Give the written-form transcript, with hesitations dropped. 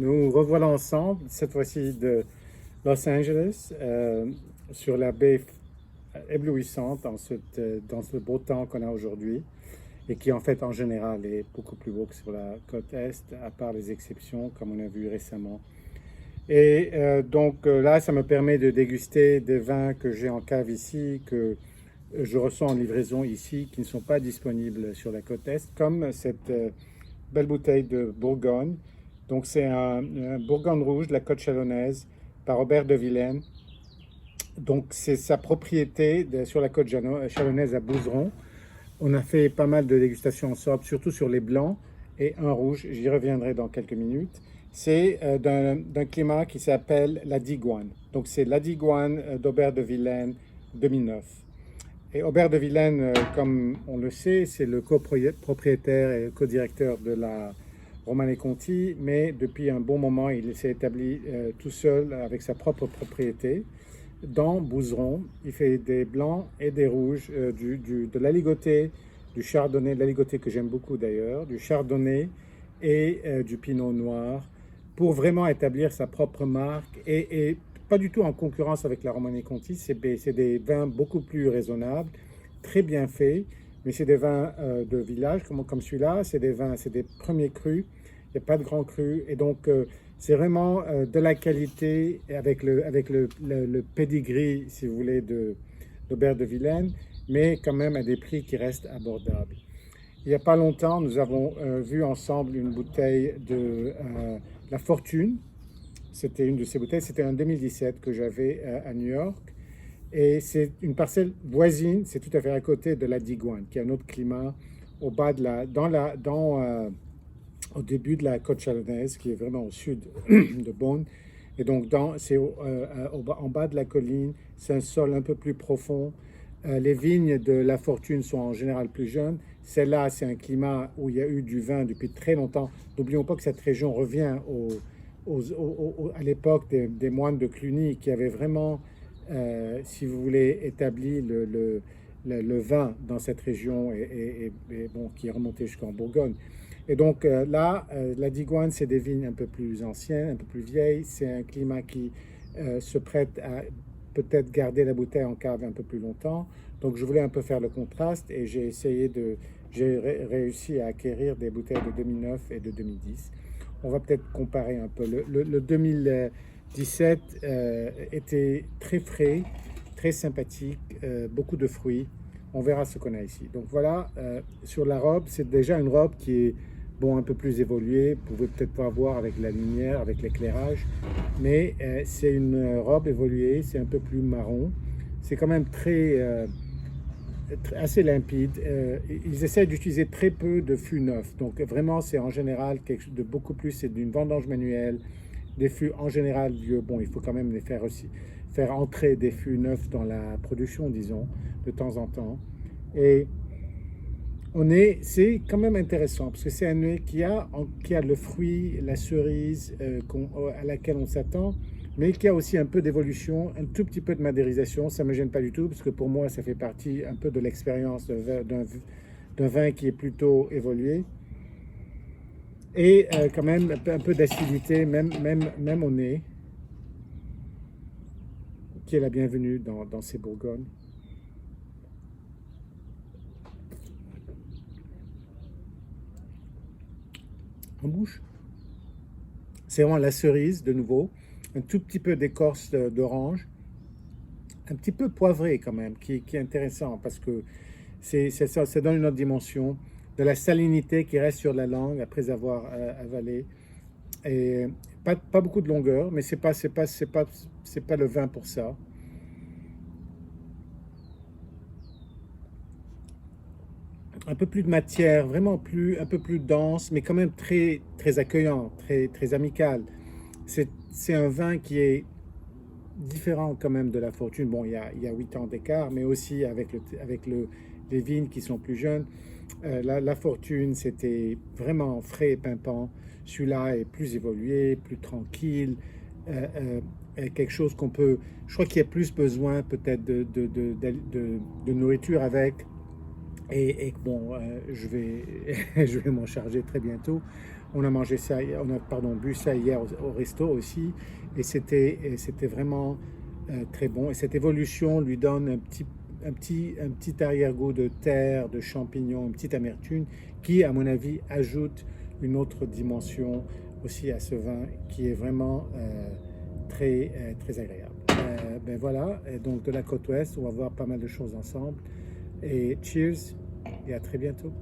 Nous revoilà ensemble, cette fois-ci de Los Angeles, sur la baie éblouissante dans ce beau temps qu'on a aujourd'hui et qui en fait en général est beaucoup plus beau que sur la côte Est, à part les exceptions comme on a vu récemment. Et là, ça me permet de déguster des vins que j'ai en cave ici, que je reçois en livraison ici, qui ne sont pas disponibles sur la côte Est, comme cette belle bouteille de Bourgogne. Donc c'est un Bourgogne rouge de la côte chalonnaise par Robert de Vilaine. Donc c'est sa propriété sur la côte chalonnaise à Bouzeron. On a fait pas mal de dégustations ensemble, surtout sur les blancs et un rouge. J'y reviendrai dans quelques minutes. C'est d'un climat qui s'appelle la Digoine. Donc c'est la Digoine d'Aubert de Vilaine 2009. Et Aubert de Vilaine, comme on le sait, c'est le copropriétaire et co-directeur de la Romanée Conti, mais depuis un bon moment, il s'est établi tout seul avec sa propre propriété dans Bouzeron. Il fait des blancs et des rouges, de l'aligoté, du chardonnay, de l'aligoté que j'aime beaucoup d'ailleurs, du chardonnay et du pinot noir, pour vraiment établir sa propre marque et pas du tout en concurrence avec la Romanée Conti. C'est des vins beaucoup plus raisonnables, très bien faits, mais c'est des vins de village comme celui-là. C'est des premiers crus, il n'y a pas de grands crus, et donc c'est vraiment de la qualité avec le pedigree, si vous voulez, d'Aubert de Vilaine, mais quand même à des prix qui restent abordables. Il n'y a pas longtemps, nous avons vu ensemble une bouteille de La Fortune. C'était une de ces bouteilles, c'était en 2017 que j'avais à New York. Et c'est une parcelle voisine, c'est tout à fait à côté de la Digoine, qui a un autre climat au bas de au début de la côte chalonnaise, qui est vraiment au sud de Beaune. Et donc, c'est en bas de la colline, c'est un sol un peu plus profond. Les vignes de La Fortune sont en général plus jeunes. Celle-là, c'est un climat où il y a eu du vin depuis très longtemps. N'oublions pas que cette région revient à l'époque des moines de Cluny qui avaient vraiment, si vous voulez, établi le vin dans cette région et bon, qui est remonté jusqu'en Bourgogne. Et donc la Digoine, c'est des vignes un peu plus anciennes, un peu plus vieilles. C'est un climat qui se prête à peut-être garder la bouteille en cave un peu plus longtemps. Donc je voulais un peu faire le contraste et j'ai réussi à acquérir des bouteilles de 2009 et de 2010. On va peut-être comparer un peu. Le 2017 était très frais, très sympathique, beaucoup de fruits. On verra ce qu'on a ici. Donc voilà, sur la robe, c'est déjà une robe qui est bon, un peu plus évoluée. Vous pouvez peut-être pas voir avec la lumière, avec l'éclairage, mais c'est une robe évoluée, c'est un peu plus marron. C'est quand même assez limpide. Ils essaient d'utiliser très peu de fûts neufs. Donc vraiment, c'est en général quelque chose de beaucoup plus, c'est d'une vendange manuelle. Des fûts en général vieux, bon, il faut quand même les faire aussi, faire entrer des fûts neufs dans la production, disons, de temps en temps. Et c'est quand même intéressant parce que c'est un nez qui a le fruit, la cerise à laquelle on s'attend, mais qui a aussi un peu d'évolution, un tout petit peu de madérisation. Ça ne me gêne pas du tout parce que pour moi, ça fait partie un peu de l'expérience d'un vin qui est plutôt évolué. Et quand même un peu d'acidité, même au nez, qui est la bienvenue dans ces Bourgognes. En bouche, c'est vraiment la cerise de nouveau, un tout petit peu d'écorce d'orange, un petit peu poivré quand même, qui est intéressant parce que ça donne une autre dimension, de la salinité qui reste sur la langue après avoir avalé. Et pas beaucoup de longueur, mais c'est pas le vin pour ça. Un peu plus de matière, vraiment un peu plus dense, mais quand même très accueillant, très amical. C'est un vin qui est différent quand même de La Fortune. Bon, il y a 8 ans d'écart, mais aussi avec les vignes qui sont plus jeunes. La Fortune, c'était vraiment frais et pimpant. Celui-là est plus évolué, plus tranquille. Quelque chose je crois qu'il y a plus besoin peut-être de nourriture avec. Et bon, je vais m'en charger très bientôt On a mangé ça, on a pardon, bu ça hier au resto aussi, et c'était vraiment très bon. Et cette évolution lui donne un petit arrière-goût de terre, de champignons, une petite amertume qui, à mon avis, ajoute une autre dimension aussi à ce vin qui est vraiment très agréable. Ben voilà, et donc de la côte ouest, on va voir pas mal de choses ensemble. Et cheers et à très bientôt.